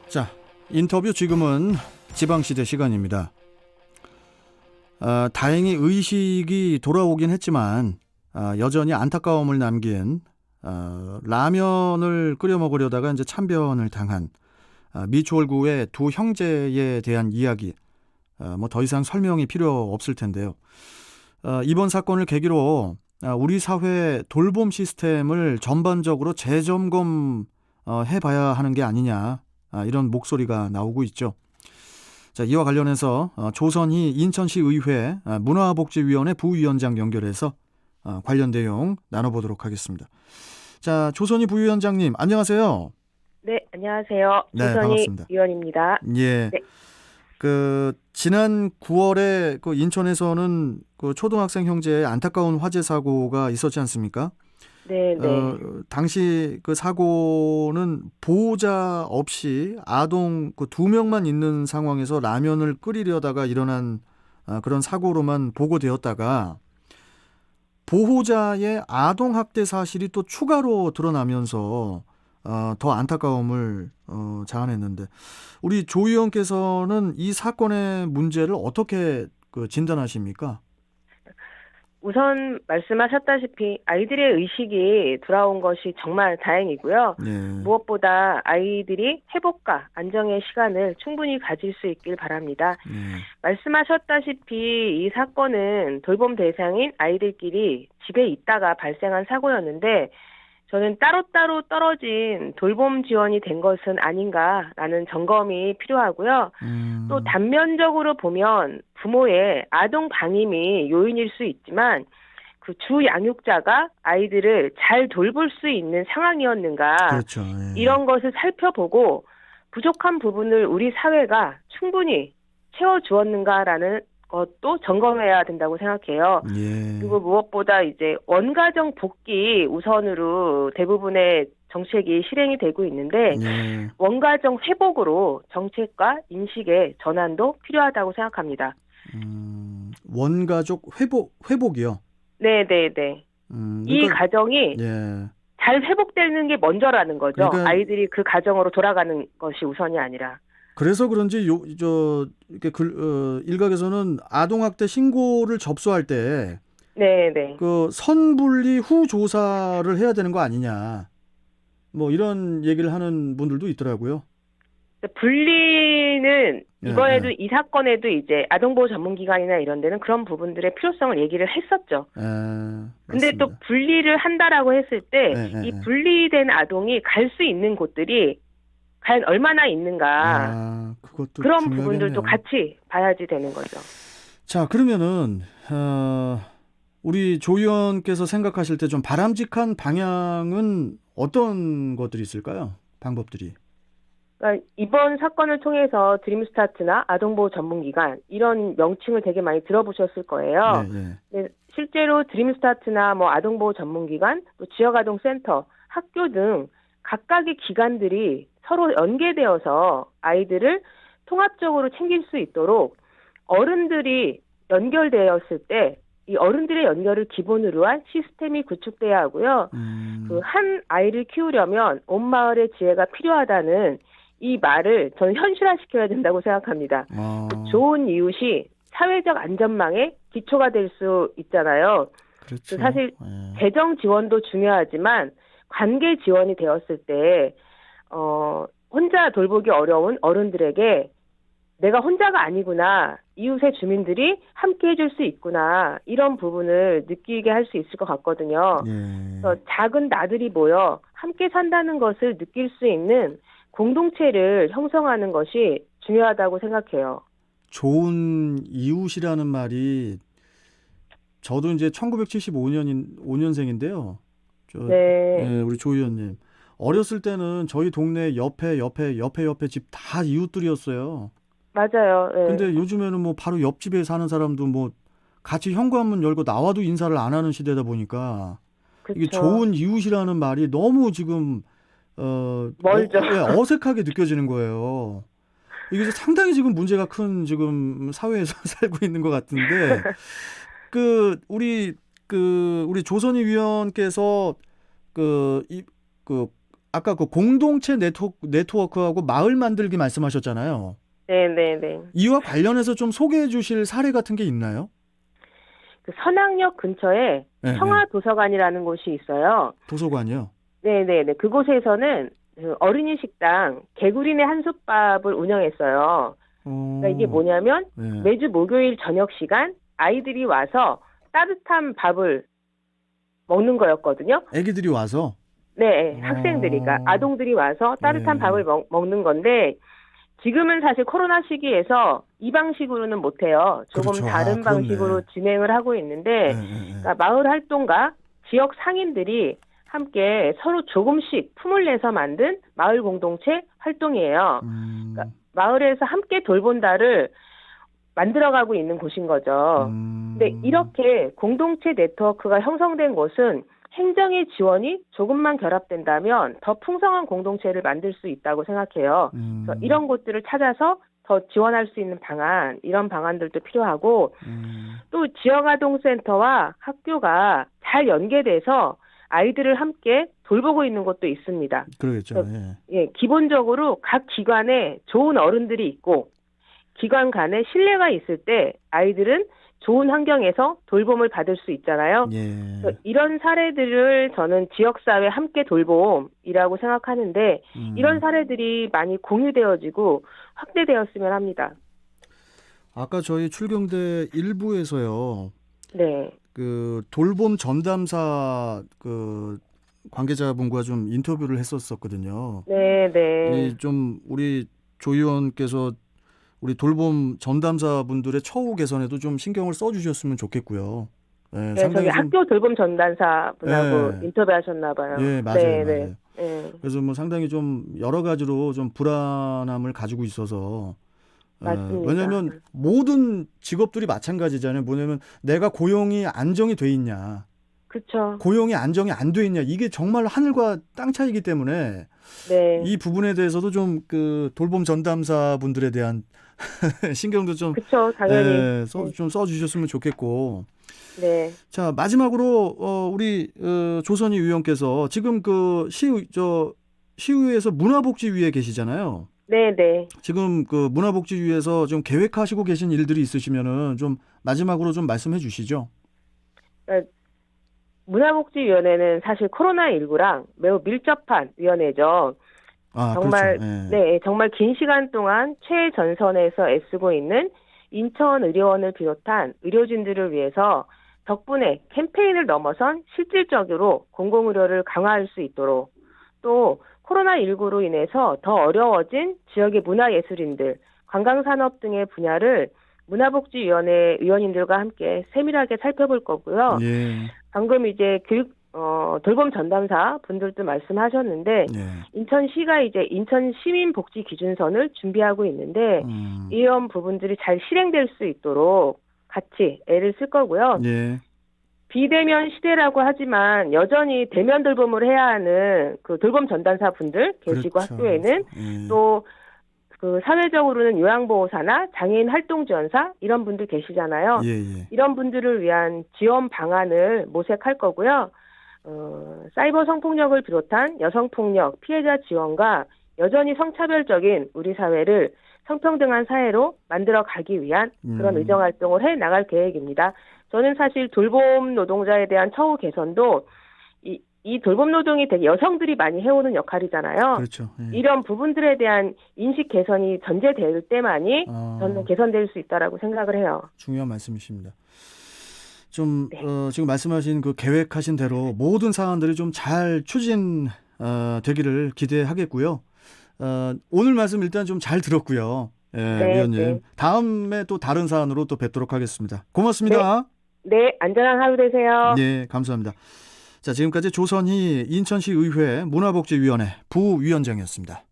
자, 인터뷰 지금은 지방시대 시간입니다. 다행히 의식이 돌아오긴 했지만 여전히 안타까움을 남긴 라면을 끓여 먹으려다가 이제 참변을 당한 미추홀구의 두 형제에 대한 이야기, 뭐 더 이상 설명이 필요 없을 텐데요. 이번 사건을 계기로 우리 사회 돌봄 시스템을 전반적으로 재점검 해봐야 하는 게 아니냐, 이런 목소리가 나오고 있죠. 자, 이와 관련해서 조선희 인천시 의회 문화복지위원회 부위원장 연결해서 관련 내용 나눠보도록 하겠습니다. 자, 조선희 부위원장님, 안녕하세요. 네, 안녕하세요. 네, 조선희 반갑습니다. 위원입니다. 예. 네. 지난 9월에 인천에서는 초등학생 형제의 안타까운 화재 사고가 있었지 않습니까? 네, 네. 당시 그 사고는 보호자 없이 아동 두 명만 있는 상황에서 라면을 끓이려다가 일어난 그런 사고로만 보고되었다가 보호자의 아동 학대 사실이 또 추가로 드러나면서 더 안타까움을 자아냈는데, 우리 조 의원께서는 이 사건의 문제를 어떻게 진단하십니까? 우선 말씀하셨다시피 아이들의 의식이 돌아온 것이 정말 다행이고요. 네. 무엇보다 아이들이 회복과 안정의 시간을 충분히 가질 수 있길 바랍니다. 네. 말씀하셨다시피 이 사건은 돌봄 대상인 아이들끼리 집에 있다가 발생한 사고였는데, 저는 따로따로 떨어진 돌봄 지원이 된 것은 아닌가라는 점검이 필요하고요. 또 단면적으로 보면 부모의 아동 방임이 요인일 수 있지만 그 주 양육자가 아이들을 잘 돌볼 수 있는 상황이었는가, 그렇죠. 예. 이런 것을 살펴보고 부족한 부분을 우리 사회가 충분히 채워주었는가라는 것도 점검해야 된다고 생각해요. 예. 그리고 무엇보다 이제 원가정 복귀 우선으로 대부분의 정책이 실행이 되고 있는데, 예. 원가정 회복으로 정책과 인식의 전환도 필요하다고 생각합니다. 원가족 회복이요. 네. 이 그러니까, 가정이 예. 잘 회복되는 게 먼저라는 거죠. 그러니까, 아이들이 그 가정으로 돌아가는 것이 우선이 아니라. 그래서 그런지 이렇게 일각에서는 아동학대 신고를 접수할 때 네. 선분리 후 조사를 해야 되는 거 아니냐, 뭐 이런 얘기를 하는 분들도 있더라고요. 분리는 이번에도 예. 이 사건에도 이제 아동보호 전문기관이나 이런 데는 그런 부분들의 필요성을 얘기를 했었죠. 근데 또 맞습니다. 분리를 한다라고 했을 때 이 예. 분리된 아동이 갈 수 있는 곳들이 과연 얼마나 있는가, 그것도 그런 중요하겠네요. 부분들도 같이 봐야지 되는 거죠. 자, 그러면은 우리 조 의원께서 생각하실 때 좀 바람직한 방향은 어떤 것들이 있을까요? 방법들이. 그러니까 이번 사건을 통해서 드림스타트나 아동보호 전문기관, 이런 명칭을 되게 많이 들어보셨을 거예요. 예. 근데 실제로 드림스타트나 뭐 아동보호 전문기관, 또 지역아동센터, 학교 등 각각의 기관들이 서로 연계되어서 아이들을 통합적으로 챙길 수 있도록 어른들이 연결되었을 때 이 어른들의 연결을 기본으로 한 시스템이 구축돼야 하고요. 그 한 아이를 키우려면 온 마을의 지혜가 필요하다는 이 말을 저는 현실화시켜야 된다고 생각합니다. 좋은 이웃이 사회적 안전망의 기초가 될 수 있잖아요. 그렇죠. 사실 재정 지원도 중요하지만 관계 지원이 되었을 때 혼자 돌보기 어려운 어른들에게 내가 혼자가 아니구나, 이웃의 주민들이 함께 해줄 수 있구나, 이런 부분을 느끼게 할 수 있을 것 같거든요. 그래서 작은 나들이 모여 함께 산다는 것을 느낄 수 있는 공동체를 형성하는 것이 중요하다고 생각해요. 좋은 이웃이라는 말이, 저도 이제 1975년생인데요. 네. 우리 조 의원님. 어렸을 때는 저희 동네 옆에 집 다 이웃들이었어요. 맞아요. 네. 근데 요즘에는 뭐 바로 옆집에 사는 사람도 뭐 같이 현관문 열고 나와도 인사를 안 하는 시대다 보니까 이게 그쵸. 좋은 이웃이라는 말이 너무 지금 멀죠. 어색하게 느껴지는 거예요. 이게 상당히 지금 문제가 큰 지금 사회에서 살고 있는 것 같은데, 우리 조선희 위원께서 아까 그 공동체 네트워크하고 마을 만들기 말씀하셨잖아요. 네네네. 이와 관련해서 좀 소개해 주실 사례 같은 게 있나요? 그 선악역 근처에 네, 네. 평화도서관이라는 곳이 있어요. 도서관이요. 네네네. 그곳에서는 그 어린이 식당 개구리네 한솥밥을 운영했어요. 그러니까 이게 어, 뭐냐면 네. 매주 목요일 저녁 시간 아이들이 와서 따뜻한 밥을 먹는 거였거든요. 애기들이 와서. 네, 학생들이, 그러니까 어, 아동들이 와서 따뜻한 예. 밥을 먹는 건데 지금은 사실 코로나 시기에서 이 방식으로는 못해요. 조금 그렇죠. 아, 다른 방식으로 그렇네. 진행을 하고 예, 있는데, 예, 예. 그러니까 마을 활동가, 지역 상인들이 함께 서로 조금씩 품을 내서 만든 마을 공동체 활동이에요. 그러니까 음, 마을에서 함께 돌본다를 만들어가고 있는 곳인 거죠. 근데 음, 이렇게 공동체 네트워크가 형성된 곳은 행정의 지원이 조금만 결합된다면 더 풍성한 공동체를 만들 수 있다고 생각해요. 그래서 음, 이런 곳들을 찾아서 더 지원할 수 있는 방안, 이런 방안들도 필요하고 또 지역아동센터와 학교가 잘 연계돼서 아이들을 함께 돌보고 있는 곳도 있습니다. 그러겠죠. 그래서 예. 예, 기본적으로 각 기관에 좋은 어른들이 있고 기관 간에 신뢰가 있을 때 아이들은 좋은 환경에서 돌봄을 받을 수 있잖아요. 예. 그래서 이런 사례들을 저는 지역사회 함께 돌봄이라고 생각하는데 이런 음. 사례들이 많이 공유되어지고 확대되었으면 합니다. 아까 저희 출경대 일부에서요. 네. 그 돌봄 전담사 그 관계자분과 좀 인터뷰를 했었거든요. 네, 네. 이 좀 우리 조 의원께서 우리 돌봄 전담사분들의 처우 개선에도 좀 신경을 써주셨으면 좋겠고요. 예, 네, 저기 상당히 좀, 학교 돌봄 전담사 분하고 예, 인터뷰하셨나 봐요. 예, 맞아요, 네, 네. 맞아요. 네, 그래서 뭐 상당히 좀 여러 가지로 좀 불안함을 가지고 있어서, 맞습니다. 왜냐하면 모든 직업들이 마찬가지잖아요. 뭐냐면 내가 고용이 안정이 돼 있냐, 그쵸. 고용이 안정이 안 돼 있냐, 이게 정말 하늘과 땅 차이기 때문에 네. 이 부분에 대해서도 좀 그 돌봄 전담사 분들에 대한 신경도 좀, 그쵸, 당연히. 네. 좀 써주셨으면 좋겠고. 네. 자, 마지막으로, 우리, 조선희 의원께서 지금 그 시의회에서 문화복지위에 계시잖아요. 네, 네. 지금 그 문화복지위에서 좀 계획하시고 계신 일들이 있으시면은 좀 마지막으로 좀 말씀해 주시죠. 그러니까 문화복지위원회는 사실 코로나19랑 매우 밀접한 위원회죠. 아, 그렇죠. 정말, 예. 네, 정말 긴 시간 동안 최전선에서 애쓰고 있는 인천의료원을 비롯한 의료진들을 위해서 덕분에 캠페인을 넘어선 실질적으로 공공의료를 강화할 수 있도록 또 코로나19로 인해서 더 어려워진 지역의 문화예술인들, 관광산업 등의 분야를 문화복지위원회 위원님들과 함께 세밀하게 살펴볼 거고요. 예. 방금 이제 돌봄 전담사 분들도 말씀하셨는데 예. 인천시가 이제 인천 시민복지 기준선을 준비하고 있는데 음. 이런 부분들이 잘 실행될 수 있도록 같이 애를 쓸 거고요. 예. 비대면 시대라고 하지만 여전히 대면 돌봄을 해야 하는 그 돌봄 전담사 분들 계시고 그렇죠. 학교에는 예. 또 그 사회적으로는 요양보호사나 장애인 활동지원사 이런 분들 계시잖아요. 예, 예. 이런 분들을 위한 지원 방안을 모색할 거고요. 사이버 성폭력을 비롯한 여성폭력 피해자 지원과 여전히 성차별적인 우리 사회를 성평등한 사회로 만들어 가기 위한 그런 의정 활동을 해 나갈 계획입니다. 저는 사실 돌봄 노동자에 대한 처우 개선도 이 돌봄 노동이 되게 여성들이 많이 해오는 역할이잖아요. 그렇죠. 예. 이런 부분들에 대한 인식 개선이 전제될 때만이 저는 개선될 수 있다라고 생각을 해요. 중요한 말씀이십니다. 좀 네. 지금 말씀하신 그 계획하신 대로 모든 사안들이 좀 잘 추진 되기를 기대하겠고요. 오늘 말씀 일단 좀 잘 들었고요. 예, 네, 위원님. 네. 다음에 또 다른 사안으로 또 뵙도록 하겠습니다. 고맙습니다. 네, 안전한 하루 되세요. 네, 감사합니다. 자, 지금까지 조선희 인천시 의회 문화복지위원회 부위원장이었습니다.